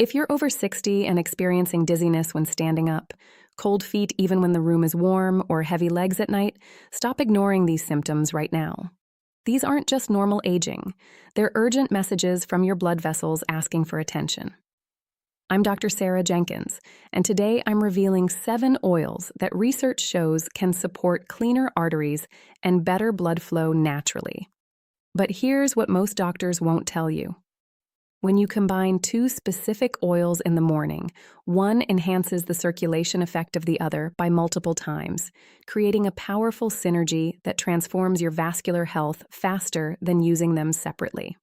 If you're over 60 and experiencing dizziness when standing up, cold feet even when the room is warm, or heavy legs at night, stop ignoring these symptoms right now. These aren't just normal aging. They're urgent messages from your blood vessels asking for attention. I'm Dr. Sarah Jenkins, and today I'm revealing 7 oils that research shows can support cleaner arteries and better blood flow naturally. But here's what most doctors won't tell you. When you combine 2 specific oils in the morning, one enhances the circulation effect of the other by multiple times, creating a powerful synergy that transforms your vascular health faster than using them separately.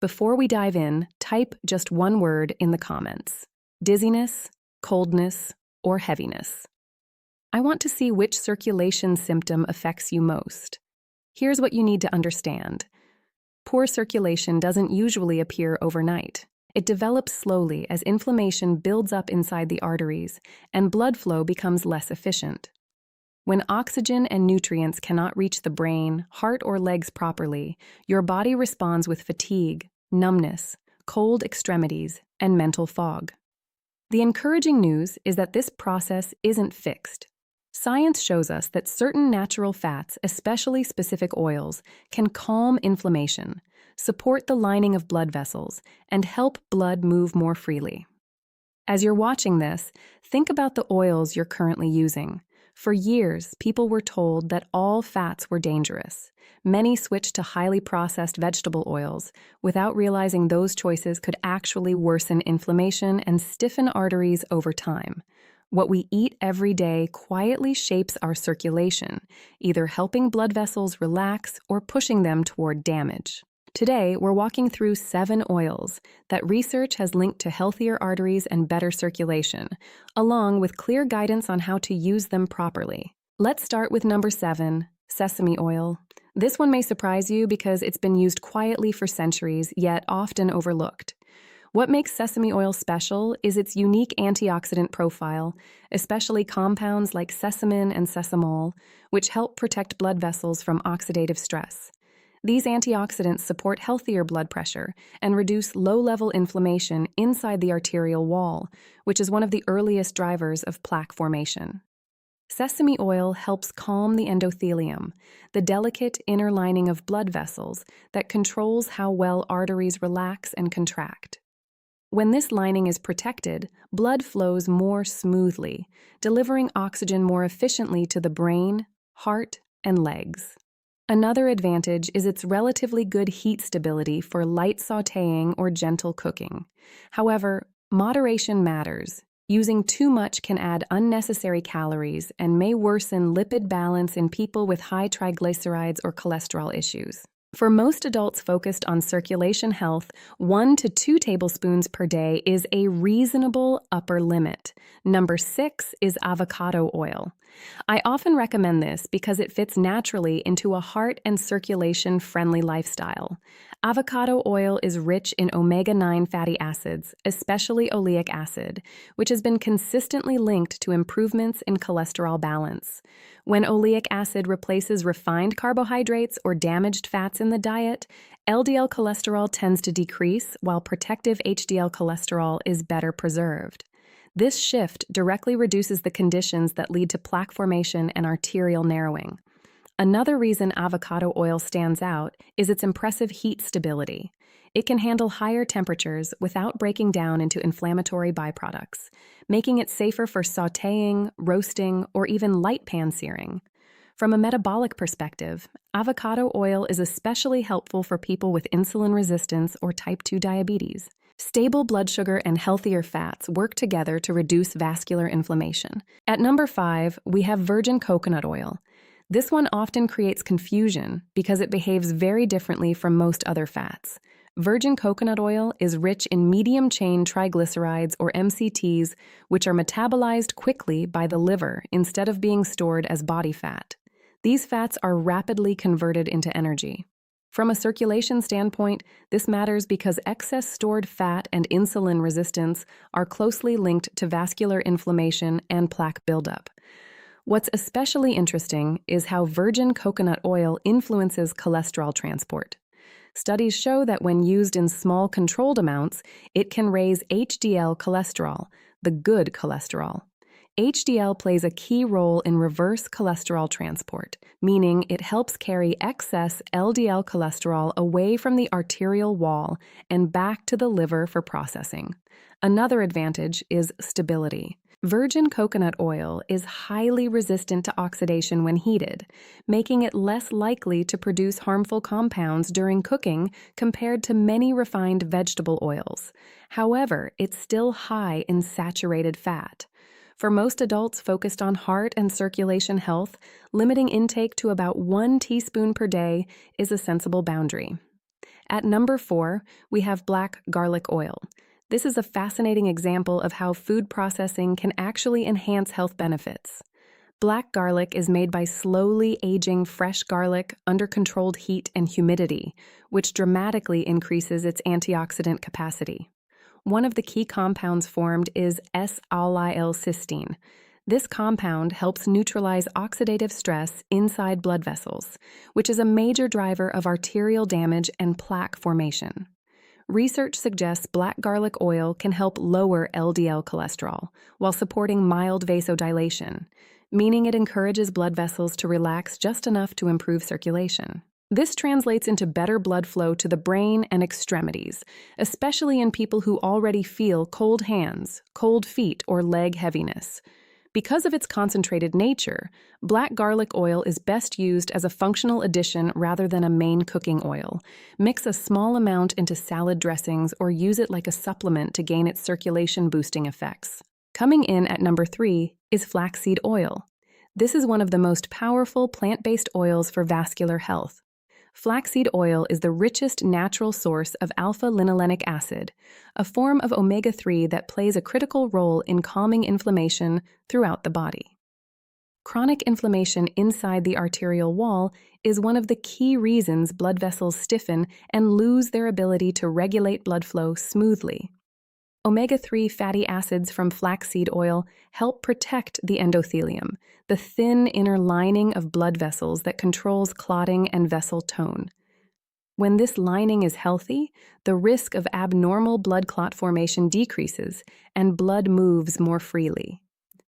Before we dive in, type just one word in the comments: dizziness, coldness, or heaviness. I want to see which circulation symptom affects you most. Here's what you need to understand. Poor circulation doesn't usually appear overnight. It develops slowly as inflammation builds up inside the arteries and blood flow becomes less efficient. When oxygen and nutrients cannot reach the brain, heart, or legs properly, your body responds with fatigue, numbness, cold extremities, and mental fog. The encouraging news is that this process isn't fixed. Science shows us that certain natural fats, especially specific oils, can calm inflammation, support the lining of blood vessels, and help blood move more freely. As you're watching this, think about the oils you're currently using. For years, people were told that all fats were dangerous. Many switched to highly processed vegetable oils without realizing those choices could actually worsen inflammation and stiffen arteries over time. What we eat every day quietly shapes our circulation, either helping blood vessels relax or pushing them toward damage. Today, we're walking through 7 oils that research has linked to healthier arteries and better circulation, along with clear guidance on how to use them properly. Let's start with number 7, sesame oil. This one may surprise you because it's been used quietly for centuries, yet often overlooked. What makes sesame oil special is its unique antioxidant profile, especially compounds like sesamin and sesamol, which help protect blood vessels from oxidative stress. These antioxidants support healthier blood pressure and reduce low-level inflammation inside the arterial wall, which is one of the earliest drivers of plaque formation. Sesame oil helps calm the endothelium, the delicate inner lining of blood vessels that controls how well arteries relax and contract. When this lining is protected, blood flows more smoothly, delivering oxygen more efficiently to the brain, heart, and legs. Another advantage is its relatively good heat stability for light sautéing or gentle cooking. However, moderation matters. Using too much can add unnecessary calories and may worsen lipid balance in people with high triglycerides or cholesterol issues. For most adults focused on circulation health, 1 to 2 tablespoons per day is a reasonable upper limit. Number 6 is avocado oil. I often recommend this because it fits naturally into a heart and circulation-friendly lifestyle. Avocado oil is rich in omega-9 fatty acids, especially oleic acid, which has been consistently linked to improvements in cholesterol balance. When oleic acid replaces refined carbohydrates or damaged fats in the diet, LDL cholesterol tends to decrease while protective HDL cholesterol is better preserved. This shift directly reduces the conditions that lead to plaque formation and arterial narrowing. Another reason avocado oil stands out is its impressive heat stability. It can handle higher temperatures without breaking down into inflammatory byproducts, making it safer for sautéing, roasting, or even light pan searing. From a metabolic perspective, avocado oil is especially helpful for people with insulin resistance or type 2 diabetes. Stable blood sugar and healthier fats work together to reduce vascular inflammation. At number 5, we have virgin coconut oil. This one often creates confusion because it behaves very differently from most other fats. Virgin coconut oil is rich in medium-chain triglycerides, or MCTs, which are metabolized quickly by the liver instead of being stored as body fat. These fats are rapidly converted into energy. From a circulation standpoint, this matters because excess stored fat and insulin resistance are closely linked to vascular inflammation and plaque buildup. What's especially interesting is how virgin coconut oil influences cholesterol transport. Studies show that when used in small controlled amounts, it can raise HDL cholesterol, the good cholesterol. HDL plays a key role in reverse cholesterol transport, meaning it helps carry excess LDL cholesterol away from the arterial wall and back to the liver for processing. Another advantage is stability. Virgin coconut oil is highly resistant to oxidation when heated, making it less likely to produce harmful compounds during cooking compared to many refined vegetable oils. However, it's still high in saturated fat. For most adults focused on heart and circulation health, limiting intake to about 1 teaspoon per day is a sensible boundary. At number 4, we have black garlic oil. This is a fascinating example of how food processing can actually enhance health benefits. Black garlic is made by slowly aging fresh garlic under controlled heat and humidity, which dramatically increases its antioxidant capacity. One of the key compounds formed is S-allyl-cysteine. This compound helps neutralize oxidative stress inside blood vessels, which is a major driver of arterial damage and plaque formation. Research suggests black garlic oil can help lower LDL cholesterol while supporting mild vasodilation, meaning it encourages blood vessels to relax just enough to improve circulation. This translates into better blood flow to the brain and extremities, especially in people who already feel cold hands, cold feet, or leg heaviness. Because of its concentrated nature, black garlic oil is best used as a functional addition rather than a main cooking oil. Mix a small amount into salad dressings or use it like a supplement to gain its circulation-boosting effects. Coming in at number 3 is flaxseed oil. This is one of the most powerful plant-based oils for vascular health. Flaxseed oil is the richest natural source of alpha-linolenic acid, a form of omega-3 that plays a critical role in calming inflammation throughout the body. Chronic inflammation inside the arterial wall is one of the key reasons blood vessels stiffen and lose their ability to regulate blood flow smoothly. Omega-3 fatty acids from flaxseed oil help protect the endothelium, the thin inner lining of blood vessels that controls clotting and vessel tone. When this lining is healthy, the risk of abnormal blood clot formation decreases and blood moves more freely.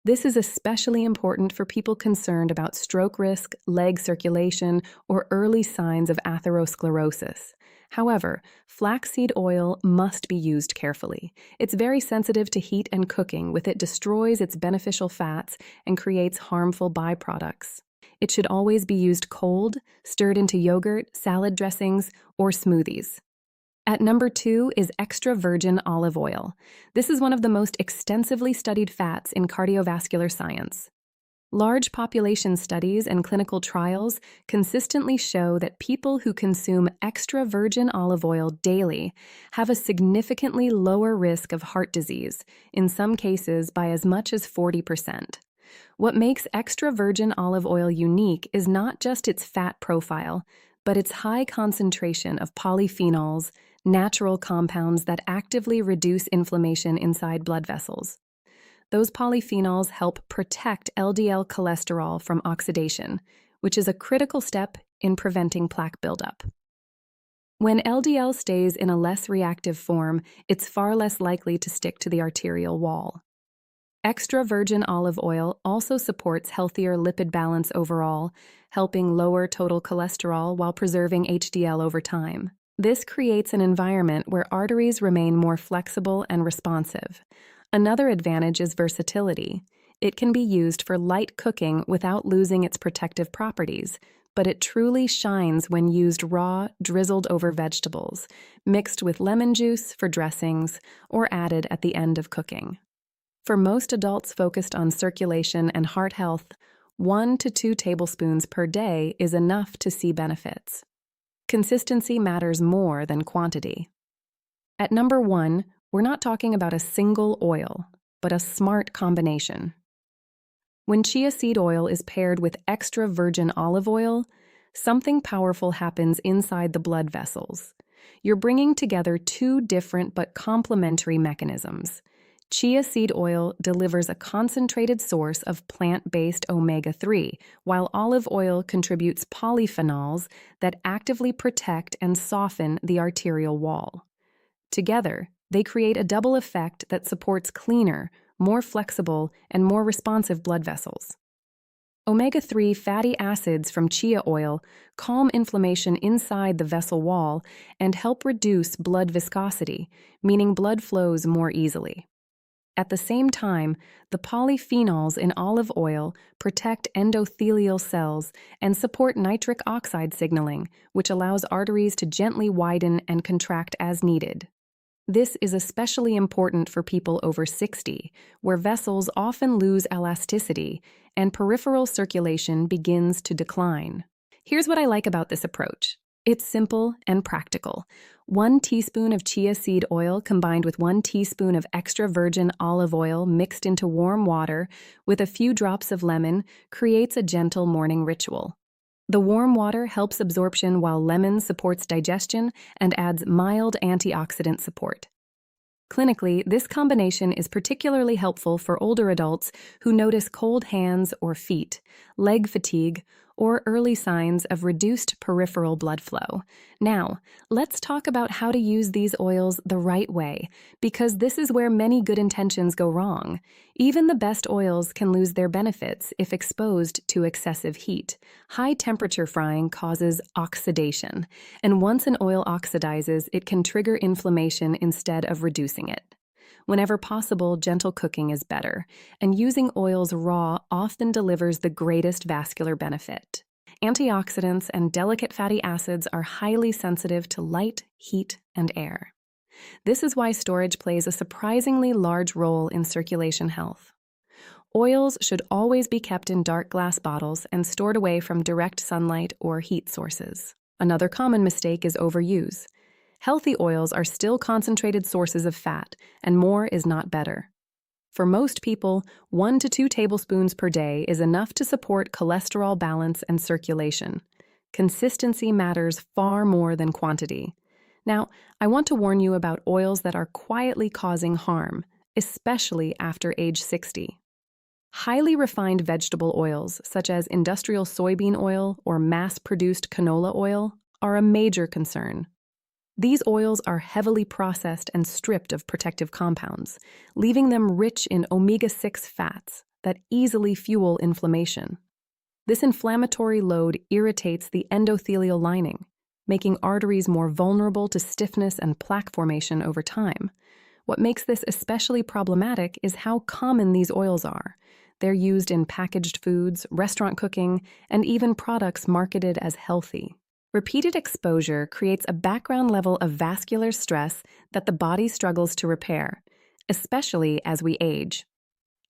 This is especially important for people concerned about stroke risk, leg circulation, or early signs of atherosclerosis. However, flaxseed oil must be used carefully. It's very sensitive to heat and cooking, with it destroys its beneficial fats and creates harmful byproducts. It should always be used cold, stirred into yogurt, salad dressings, or smoothies. At number 2 is extra virgin olive oil. This is one of the most extensively studied fats in cardiovascular science. Large population studies and clinical trials consistently show that people who consume extra virgin olive oil daily have a significantly lower risk of heart disease, in some cases by as much as 40%. What makes extra virgin olive oil unique is not just its fat profile, but its high concentration of polyphenols, natural compounds that actively reduce inflammation inside blood vessels. Those polyphenols help protect LDL cholesterol from oxidation, which is a critical step in preventing plaque buildup. When LDL stays in a less reactive form, it's far less likely to stick to the arterial wall. Extra virgin olive oil also supports healthier lipid balance overall, helping lower total cholesterol while preserving HDL over time. This creates an environment where arteries remain more flexible and responsive. Another advantage is versatility. It can be used for light cooking without losing its protective properties, but it truly shines when used raw, drizzled over vegetables, mixed with lemon juice for dressings, or added at the end of cooking. For most adults focused on circulation and heart health, 1 to 2 tablespoons per day is enough to see benefits. Consistency matters more than quantity. At number 1, we're not talking about a single oil, but a smart combination. When chia seed oil is paired with extra virgin olive oil, something powerful happens inside the blood vessels. You're bringing together 2 different but complementary mechanisms. Chia seed oil delivers a concentrated source of plant-based omega-3, while olive oil contributes polyphenols that actively protect and soften the arterial wall. Together, they create a double effect that supports cleaner, more flexible, and more responsive blood vessels. Omega-3 fatty acids from chia oil calm inflammation inside the vessel wall and help reduce blood viscosity, meaning blood flows more easily. At the same time, the polyphenols in olive oil protect endothelial cells and support nitric oxide signaling, which allows arteries to gently widen and contract as needed. This is especially important for people over 60, where vessels often lose elasticity and peripheral circulation begins to decline. Here's what I like about this approach. It's simple and practical. 1 teaspoon of chia seed oil combined with 1 teaspoon of extra virgin olive oil mixed into warm water with a few drops of lemon creates a gentle morning ritual. The warm water helps absorption while lemon supports digestion and adds mild antioxidant support. Clinically, this combination is particularly helpful for older adults who notice cold hands or feet, leg fatigue, or early signs of reduced peripheral blood flow. Now, let's talk about how to use these oils the right way, because this is where many good intentions go wrong. Even the best oils can lose their benefits if exposed to excessive heat. High-temperature frying causes oxidation, and once an oil oxidizes, it can trigger inflammation instead of reducing it. Whenever possible, gentle cooking is better, and using oils raw often delivers the greatest vascular benefit. Antioxidants and delicate fatty acids are highly sensitive to light, heat, and air. This is why storage plays a surprisingly large role in circulation health. Oils should always be kept in dark glass bottles and stored away from direct sunlight or heat sources. Another common mistake is overuse. Healthy oils are still concentrated sources of fat, and more is not better. For most people, 1 to 2 tablespoons per day is enough to support cholesterol balance and circulation. Consistency matters far more than quantity. Now, I want to warn you about oils that are quietly causing harm, especially after age 60. Highly refined vegetable oils, such as industrial soybean oil or mass-produced canola oil, are a major concern. These oils are heavily processed and stripped of protective compounds, leaving them rich in omega-6 fats that easily fuel inflammation. This inflammatory load irritates the endothelial lining, making arteries more vulnerable to stiffness and plaque formation over time. What makes this especially problematic is how common these oils are. They're used in packaged foods, restaurant cooking, and even products marketed as healthy. Repeated exposure creates a background level of vascular stress that the body struggles to repair, especially as we age.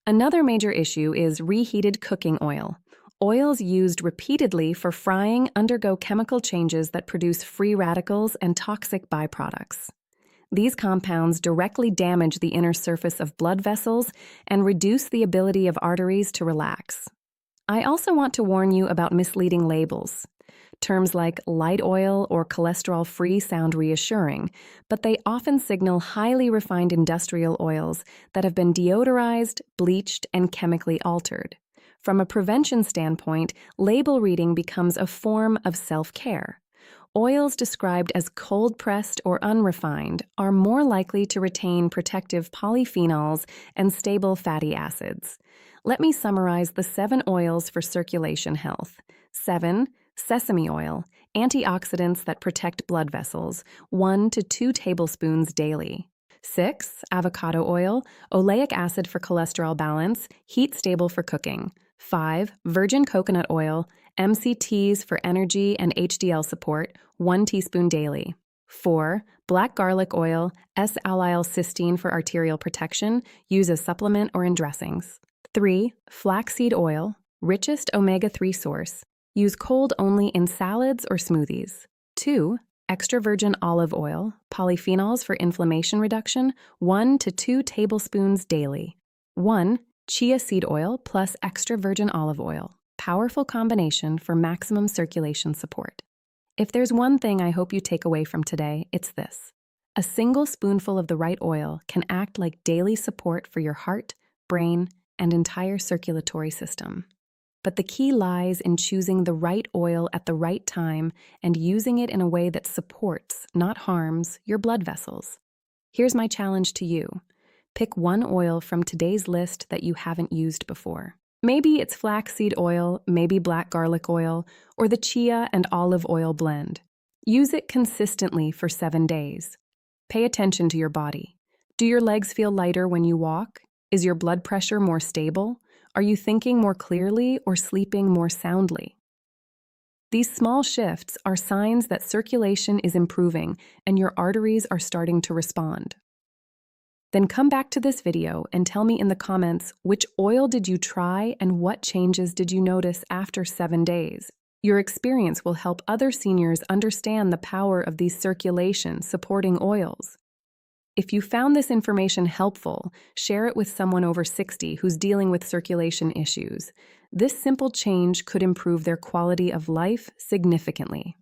Another major issue is reheated cooking oil. Oils used repeatedly for frying undergo chemical changes that produce free radicals and toxic byproducts. These compounds directly damage the inner surface of blood vessels and reduce the ability of arteries to relax. I also want to warn you about misleading labels. Terms like light oil or cholesterol-free sound reassuring, but they often signal highly refined industrial oils that have been deodorized, bleached, and chemically altered. From a prevention standpoint, label reading becomes a form of self-care. Oils described as cold-pressed or unrefined are more likely to retain protective polyphenols and stable fatty acids. Let me summarize the 7 oils for circulation health. 7. Sesame oil, antioxidants that protect blood vessels, 1 to 2 tablespoons daily. 6. Avocado oil, oleic acid for cholesterol balance, heat stable for cooking. 5. Virgin coconut oil, MCTs for energy and HDL support, 1 teaspoon daily. 4. Black garlic oil, S-allyl-cysteine for arterial protection, use as supplement or in dressings. 3. Flaxseed oil, richest omega-3 source, use cold only in salads or smoothies. 2. Extra virgin olive oil, polyphenols for inflammation reduction, 1 to 2 tablespoons daily. 1. Chia seed oil plus extra virgin olive oil, powerful combination for maximum circulation support. If there's one thing I hope you take away from today, it's this. A single spoonful of the right oil can act like daily support for your heart, brain, and entire circulatory system. But the key lies in choosing the right oil at the right time and using it in a way that supports, not harms, your blood vessels. Here's my challenge to you. Pick one oil from today's list that you haven't used before. Maybe it's flaxseed oil, maybe black garlic oil, or the chia and olive oil blend. Use it consistently for 7 days. Pay attention to your body. Do your legs feel lighter when you walk? Is your blood pressure more stable? Are you thinking more clearly or sleeping more soundly? These small shifts are signs that circulation is improving and your arteries are starting to respond. Then come back to this video and tell me in the comments which oil did you try and what changes did you notice after 7 days. Your experience will help other seniors understand the power of these circulation-supporting oils. If you found this information helpful, share it with someone over 60 who's dealing with circulation issues. This simple change could improve their quality of life significantly.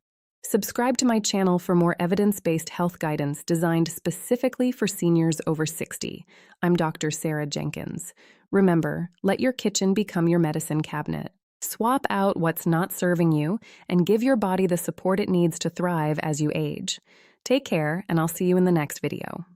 Subscribe to my channel for more evidence-based health guidance designed specifically for seniors over 60. I'm Dr. Sarah Jenkins. Remember, let your kitchen become your medicine cabinet. Swap out what's not serving you and give your body the support it needs to thrive as you age. Take care, and I'll see you in the next video.